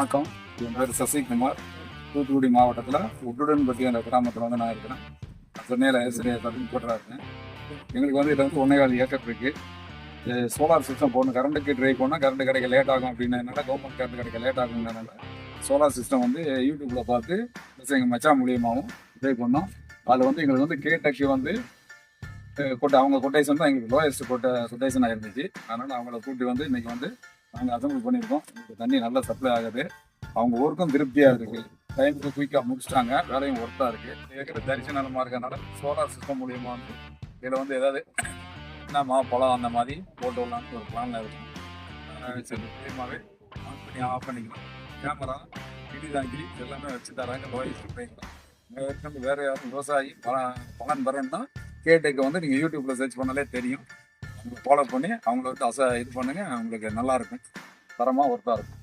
வணக்கம். என் பேர் சசிகுமார். தூத்துக்குடி மாவட்டத்தில் உட்டுடன்பட்டி என்ற கிராமத்தில் வந்து நான் இருக்கிறேன். சென்னையில் சரியாக போட்டராக இருக்கேன். எங்களுக்கு வந்து இதில் வந்து 1.25 ஏக்கர் இருக்குது. சோலார் சிஸ்டம் போடணும். கரண்ட்டுக்கு ட்ரை பண்ணால் கரண்ட் கிடைக்க லேட் ஆகும் அப்படின்னனால, கவர்மெண்ட் கரண்ட் கிடைக்க லேட் ஆகுங்கிறனால சோலார் சிஸ்டம் வந்து யூடியூப்பில் பார்த்து எங்கள் மச்சான் மூலியமாகவும் ட்ரை பண்ணோம். அதில் வந்து எங்களுக்கு வந்து கேட்டக்கு வந்து அவங்க கொட்டேஷன் தான் எங்களுக்கு லோயஸ்ட் கொட்டேஷனாக இருந்துச்சு. அதனால் அவங்கள கூட்டி வந்து இன்றைக்கி வந்து நாங்கள் அசம்பிள் பண்ணியிருக்கோம். எங்களுக்கு தண்ணி நல்லா சப்ளை ஆகுது. அவங்க ஊருக்கும் திருப்தியாக இருக்குது. டைமுக்கு குயிக்காக முடிச்சிட்டாங்க. வேலையும் ஒர்த்தாக இருக்குது. ஏற்கனவே தரிசன நிலமாக இருக்கிறனால சோலார் சிஸ்டம் மூலியமாக வந்து இதில் வந்து ஏதாவது என்னம்மா பழம் அந்த மாதிரி போட்டு விடலான்னு ஒரு பிளானில் இருக்கும். சரி, முக்கியமாகவே ஆன் பண்ணி ஆஃப் பண்ணிக்கலாம். கேமரா, இடி தாங்கி எல்லாமே வச்சு தராங்க. லோயஸ்ட் ப்ரைஸில். வேறு யாரும் விவசாயி பலன் பெறன்னா கேட்டுக்கு வந்து நீங்கள் யூடியூப்பில் சர்ச் பண்ணாலே தெரியும். அவங்க ஃபாலோ பண்ணி அவங்கள வந்து இது பண்ணுங்கள். அவங்களுக்கு நல்லாயிருக்கும். தரமாக ஒர்த்தாக இருக்கும்.